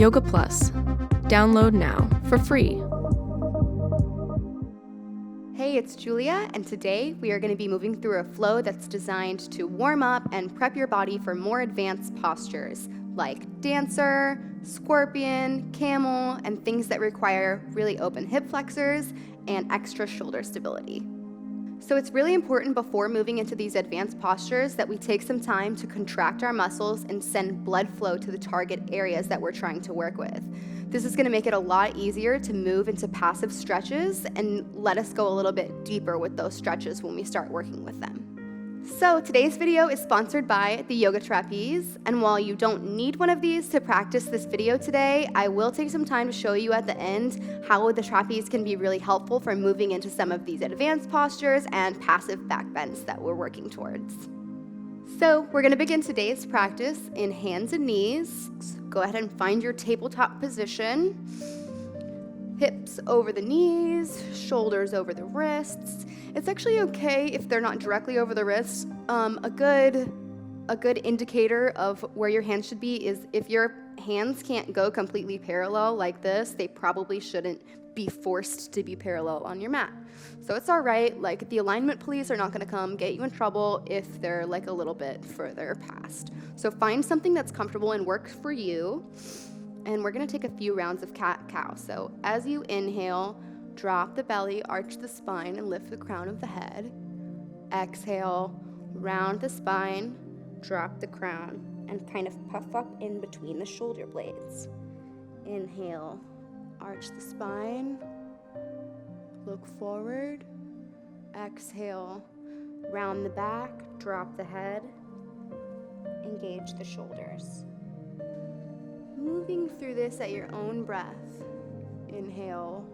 Yoga Plus. Download now for free. Hey, it's Julia, and today we are going to be moving through a flow that's designed to warm up and prep your body for more advanced postures like dancer, scorpion, camel, and things that require really open hip flexors and extra shoulder stability. So it's really important before moving into these advanced postures that we take some time to contract our muscles and send blood flow to the target areas that we're trying to work with. This is going to make it a lot easier to move into passive stretches and let us go a little bit deeper with those stretches when we start working with them. So today's video is sponsored by the Yoga Trapeze, and while you don't need one of these to practice this video today, I will take some time to show you at the end how the trapeze can be really helpful for moving into some of these advanced postures and passive back bends that we're working towards. So we're going to begin today's practice in hands and knees. Go ahead and find your tabletop position. Hips over the knees, shoulders over the wrists. It's actually okay if they're not directly over the wrists. A good indicator of where your hands should be is if your hands can't go completely parallel like this, they probably shouldn't be forced to be parallel on your mat. So it's all right, like the alignment police are not gonna come get you in trouble if they're like a little bit further past. So find something that's comfortable and works for you. And we're gonna take a few rounds of cat-cow. So as you inhale, drop the belly, arch the spine, and lift the crown of the head. Exhale, round the spine, drop the crown, and kind of puff up in between the shoulder blades. Inhale, arch the spine, look forward. Exhale, round the back, drop the head, engage the shoulders. Moving through this at your own breath. Inhale.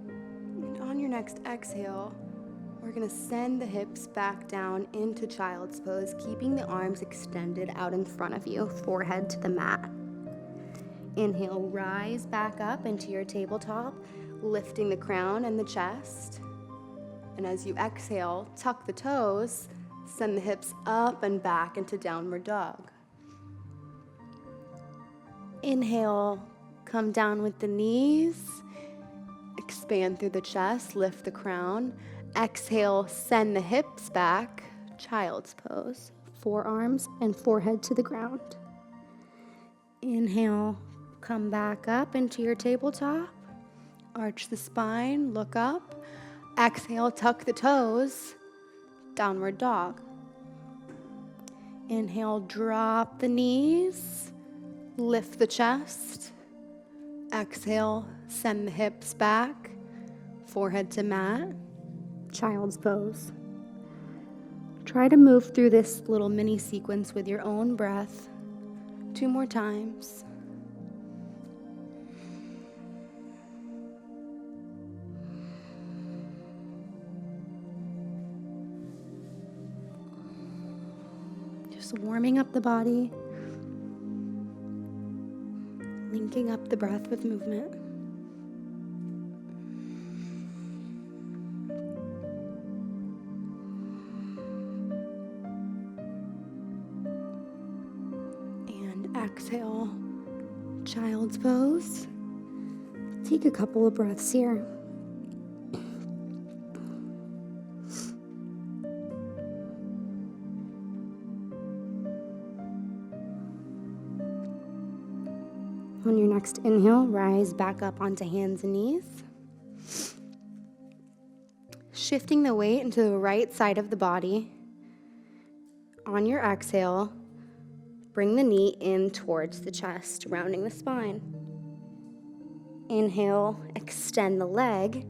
And on your next exhale, we're going to send the hips back down into child's pose, keeping the arms extended out in front of you, forehead to the mat. Inhale, rise back up into your tabletop, lifting the crown and the chest. And as you exhale, tuck the toes, send the hips up and back into downward dog. Inhale, come down with the knees, expand through the chest, lift the crown. Exhale, send the hips back, child's pose, forearms and forehead to the ground. Inhale, come back up into your tabletop, arch the spine, look up. Exhale, tuck the toes, downward dog. Inhale, drop the knees. Lift the chest. Exhale, send the hips back, forehead to mat, child's pose. Try to move through this little mini sequence with your own breath 2 more times. Just warming up the body. Linking up the breath with movement. And exhale, child's pose. Take a couple of breaths here. On your next inhale, rise back up onto hands and knees. Shifting the weight into the right side of the body. On your exhale, bring the knee in towards the chest, rounding the spine. Inhale, extend the leg.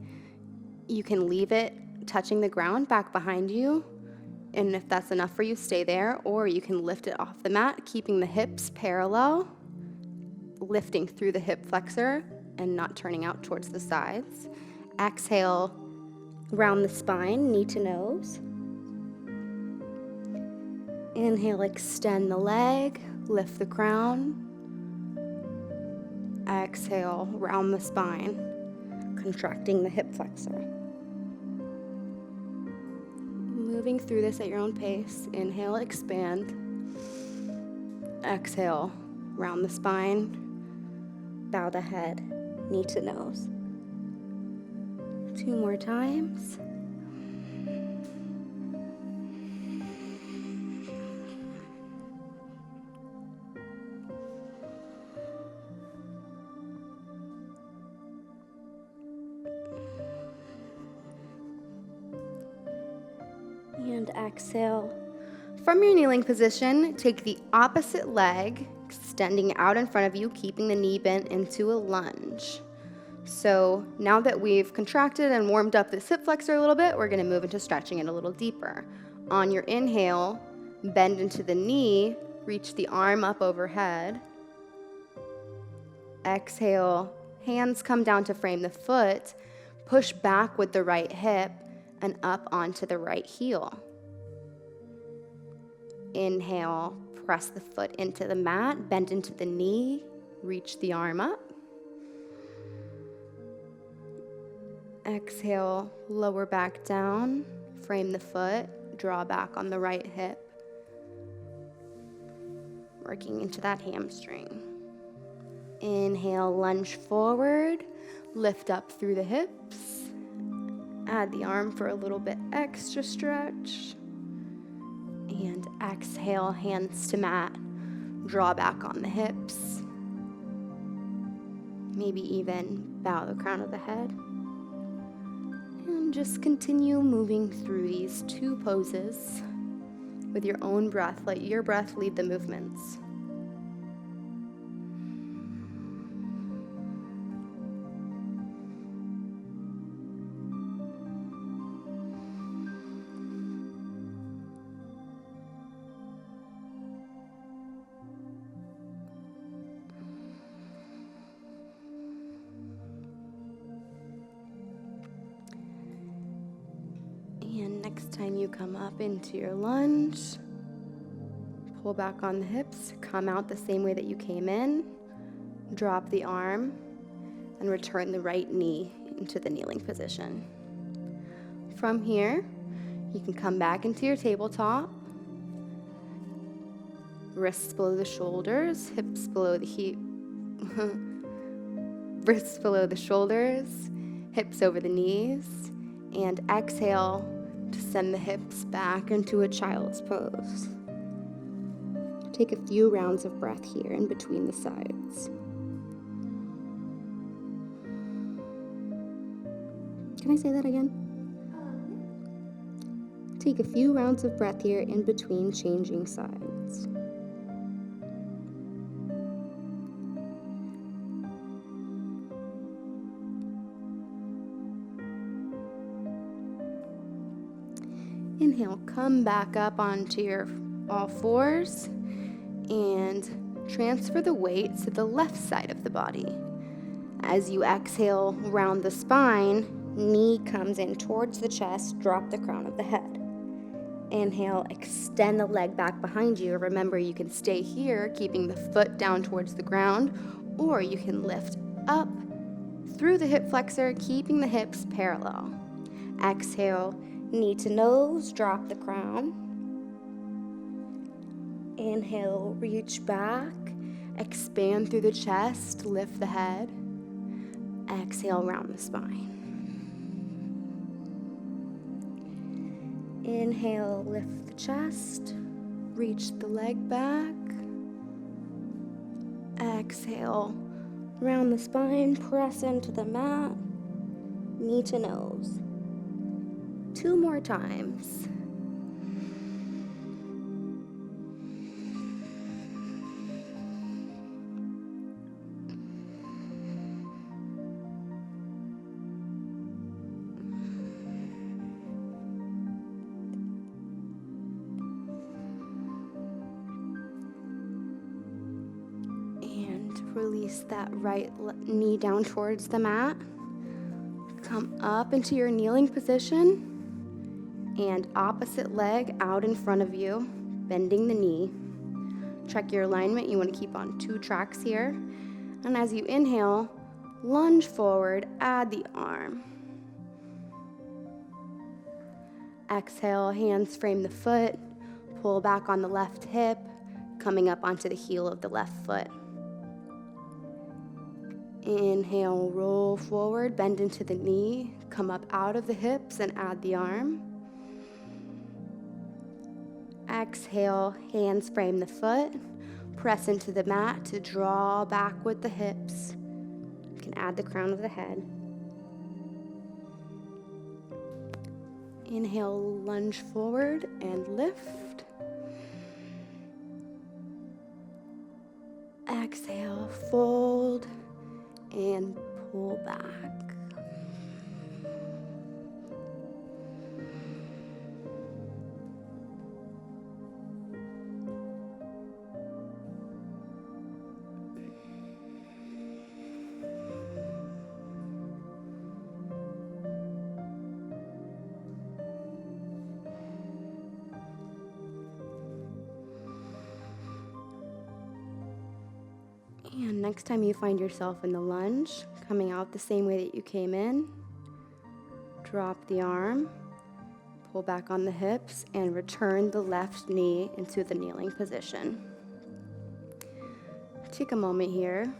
You can leave it touching the ground back behind you. And if that's enough for you, stay there. Or you can lift it off the mat, keeping the hips parallel. Lifting through the hip flexor and not turning out towards the sides. Exhale, round the spine, knee to nose. Inhale, extend the leg, lift the crown. Exhale, round the spine, contracting the hip flexor. Moving through this at your own pace. Inhale, expand. Exhale, round the spine. bow the head, knee to nose. 2 more times. And exhale. From your kneeling position, take the opposite leg, extending out in front of you, keeping the knee bent into a lunge. So now that we've contracted and warmed up this hip flexor a little bit, we're going to move into stretching it a little deeper. On your inhale, bend into the knee, reach the arm up overhead. Exhale, hands come down to frame the foot, push back with the right hip and up onto the right heel. Inhale, press the foot into the mat, bend into the knee, reach the arm up. Exhale, lower back down, frame the foot, draw back on the right hip, working into that hamstring. Inhale, lunge forward, lift up through the hips, add the arm for a little bit extra stretch, and exhale, hands to mat, draw back on the hips, maybe even bow the crown of the head. And just continue moving through these 2 poses with your own breath. Let your breath lead the movements. And next time you come up into your lunge, pull back on the hips, come out the same way that you came in, drop the arm, and return the right knee into the kneeling position. From here, you can come back into your tabletop, wrists below the shoulders, hips below the wrists below the shoulders, hips over the knees, and exhale to send the hips back into a child's pose. Take a few rounds of breath here in between the sides. Can I say that again? Take a few rounds of breath here in between changing sides. Inhale, come back up onto your all fours and transfer the weight to the left side of the body. As you exhale, round the spine, knee comes in towards the chest, drop the crown of the head. Inhale, extend the leg back behind you. Remember, you can stay here, keeping the foot down towards the ground, or you can lift up through the hip flexor, keeping the hips parallel. Exhale, knee to nose, drop the crown. Inhale, reach back, expand through the chest, lift the head. Exhale, round the spine. Inhale, lift the chest, reach the leg back. Exhale, round the spine, press into the mat, knee to nose. 2 more times. And release that right knee down towards the mat. Come up into your kneeling position. And opposite leg out in front of you, bending the knee. Check your alignment. You want to keep on 2 tracks here. And as you inhale, lunge forward, add the arm. Exhale, hands frame the foot, pull back on the left hip, coming up onto the heel of the left foot. Inhale, roll forward, bend into the knee, come up out of the hips and add the arm. Exhale, hands frame the foot, press into the mat to draw back with the hips. You can add the crown of the head. Inhale, lunge forward and lift. Exhale, fold and pull back. And next time you find yourself in the lunge, coming out the same way that you came in, drop the arm, pull back on the hips, and return the left knee into the kneeling position. Take a moment here.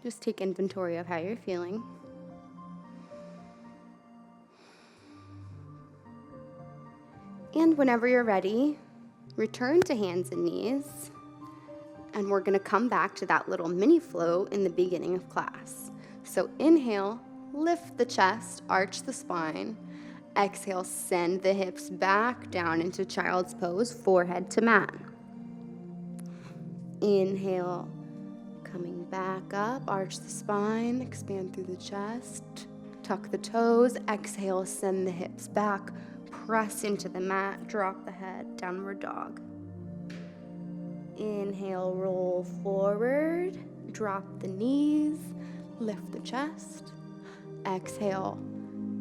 Just take inventory of how you're feeling. And whenever you're ready, return to hands and knees. And we're going to come back to that little mini flow in the beginning of class. So inhale, lift the chest, arch the spine. Exhale, send the hips back down into child's pose, forehead to mat. Inhale, coming back up, arch the spine, expand through the chest, tuck the toes. Exhale, send the hips back, press into the mat, drop the head, downward dog. Inhale, roll forward, drop the knees, lift the chest. Exhale,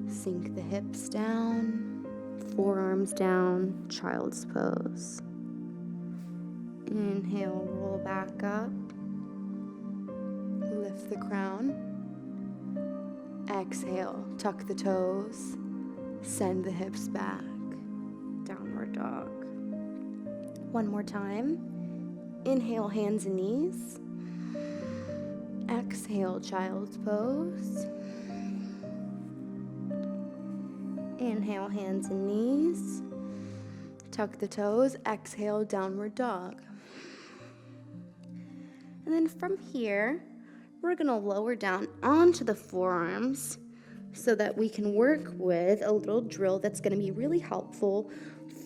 sink the hips down, forearms down, child's pose. Inhale, roll back up, lift the crown. Exhale, tuck the toes, send the hips back, downward dog. One more time. Inhale, hands and knees. Exhale, child's pose. Inhale, hands and knees. Tuck the toes. Exhale, downward dog. And then from here, we're going to lower down onto the forearms so that we can work with a little drill that's going to be really helpful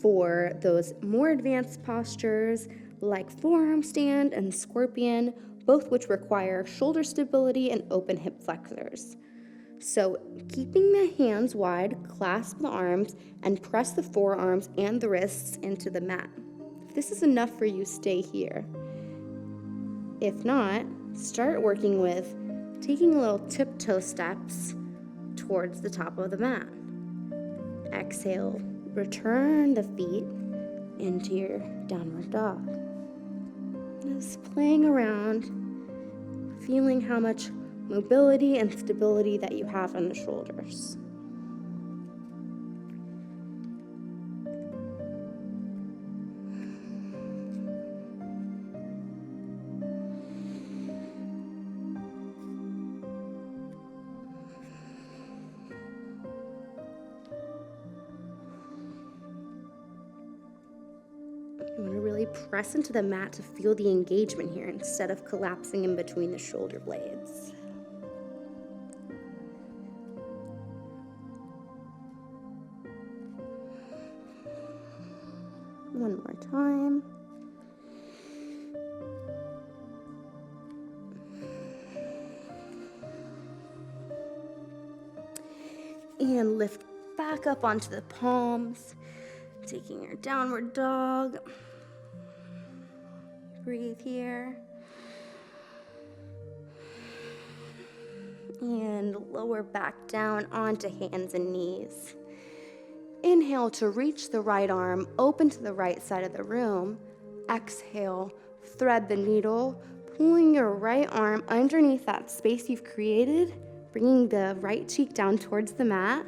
for those more advanced postures like forearm stand and scorpion, both which require shoulder stability and open hip flexors. So keeping the hands wide, clasp the arms, and press the forearms and the wrists into the mat. If this is enough for you, stay here. If not, start working with taking little tiptoe steps towards the top of the mat. Exhale, return the feet into your downward dog. Just playing around, feeling how much mobility and stability that you have on the shoulders. You want to really press into the mat to feel the engagement here instead of collapsing in between the shoulder blades. One more time. And lift back up onto the palms, taking your downward dog. Breathe here. And lower back down onto hands and knees. Inhale to reach the right arm, open to the right side of the room. Exhale, thread the needle, pulling your right arm underneath that space you've created, bringing the right cheek down towards the mat,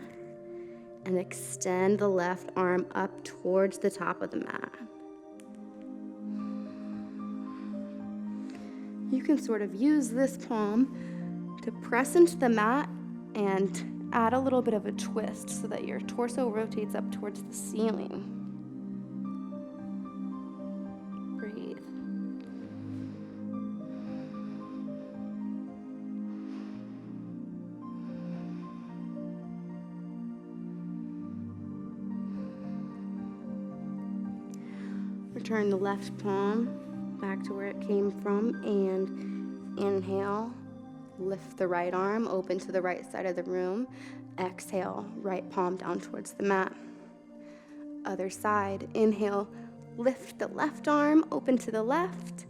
and extend the left arm up towards the top of the mat. You can sort of use this palm to press into the mat and add a little bit of a twist so that your torso rotates up towards the ceiling. Breathe. Return the left palm back to where it came from and inhale. Lift the right arm open to the right side of the room. Exhale, right palm down towards the mat. Other side, inhale, lift the left arm open to the left.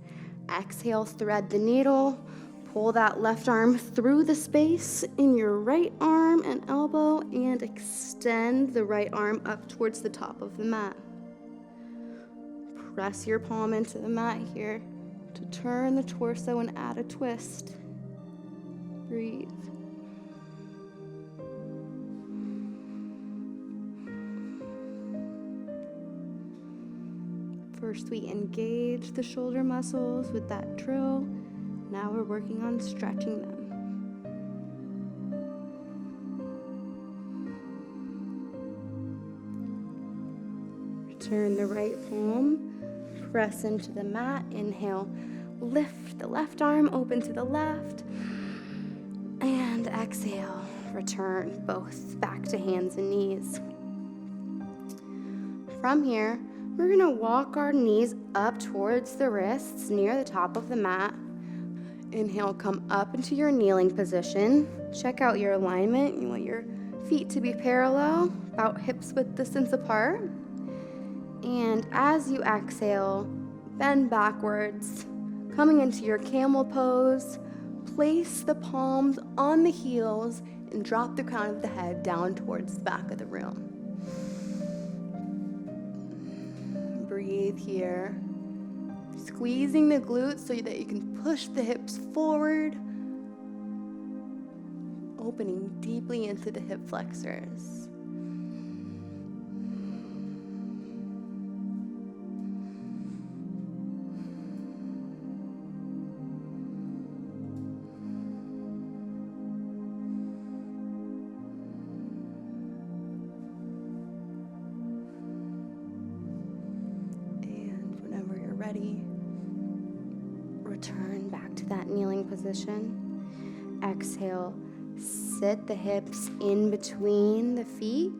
Exhale, thread the needle. Pull that left arm through the space in your right arm and elbow and extend the right arm up towards the top of the mat. Press your palm into the mat here to turn the torso and add a twist. Breathe. First, we engage the shoulder muscles with that drill. Now we're working on stretching them. Return the right palm, press into the mat, inhale, lift the left arm open to the left, and exhale, return both back to hands and knees. From here, we're gonna walk our knees up towards the wrists near the top of the mat. Inhale, come up into your kneeling position. Check out your alignment. You want your feet to be parallel, about hips width distance apart. And as you exhale, bend backwards, coming into your camel pose. Place the palms on the heels and drop the crown of the head down towards the back of the room. Breathe here. Squeezing the glutes so that you can push the hips forward. Opening deeply into the hip flexors. Ready. Return back to that kneeling position. Exhale, sit the hips in between the feet.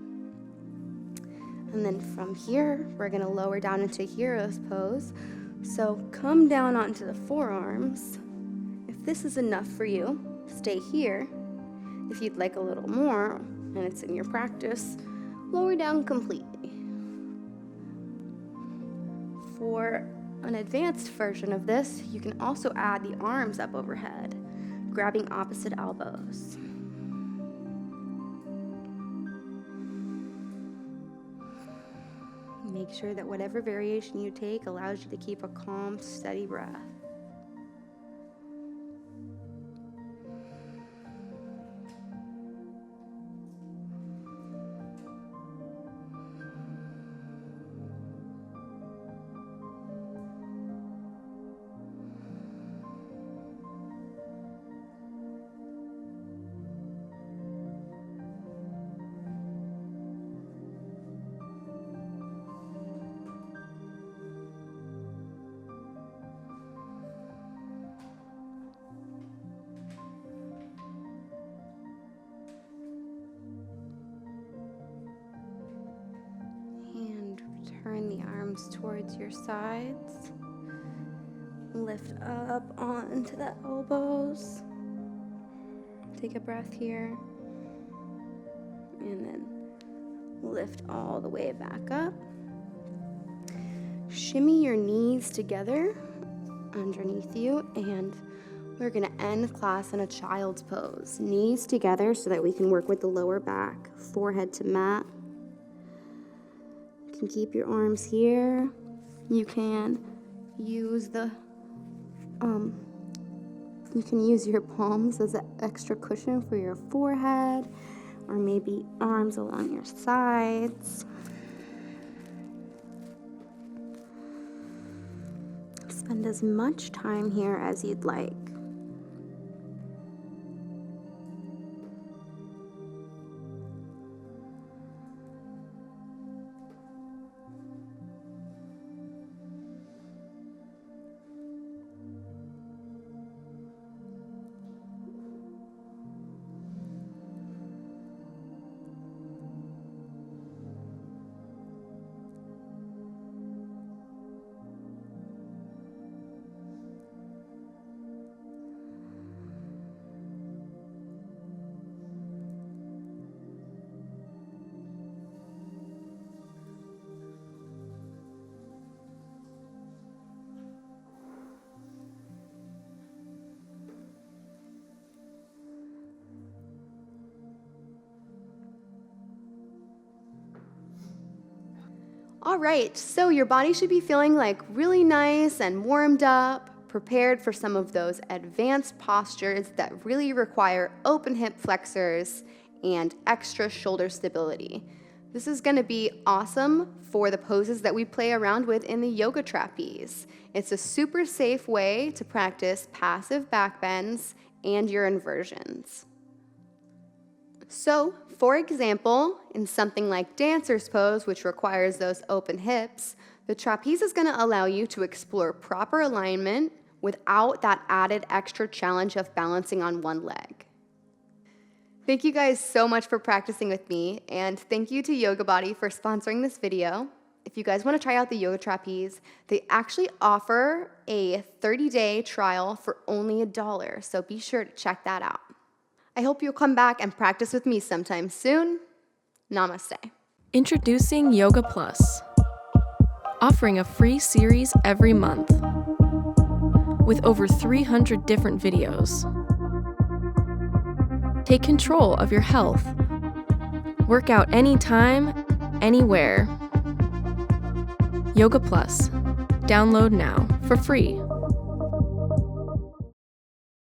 And then from here, we're gonna lower down into hero's pose. So come down onto the forearms. If this is enough for you, stay here. If you'd like a little more, and it's in your practice, lower down completely. For an advanced version of this, you can also add the arms up overhead, grabbing opposite elbows. Make sure that whatever variation you take allows you to keep a calm, steady breath. Turn the arms towards your sides. Lift up onto the elbows. Take a breath here. And then lift all the way back up. Shimmy your knees together underneath you, and we're gonna end class in a child's pose. Knees together so that we can work with the lower back, forehead to mat. You can keep your arms here. You can use your palms as an extra cushion for your forehead, or maybe arms along your sides. Spend as much time here as you'd like. All right, so your body should be feeling like really nice and warmed up, prepared for some of those advanced postures that really require open hip flexors and extra shoulder stability. This is going to be awesome for the poses that we play around with in the yoga trapeze. It's a super safe way to practice passive backbends and your inversions. So, for example, in something like dancer's pose, which requires those open hips, the trapeze is going to allow you to explore proper alignment without that added extra challenge of balancing on one leg. Thank you guys so much for practicing with me, and thank you to Yoga Body for sponsoring this video. If you guys want to try out the yoga trapeze, they actually offer a 30-day trial for only $1, so be sure to check that out. I hope you'll come back and practice with me sometime soon. Namaste. Introducing Yoga Plus, offering a free series every month with over 300 different videos. Take control of your health. Work out anytime, anywhere. Yoga Plus. Download now for free.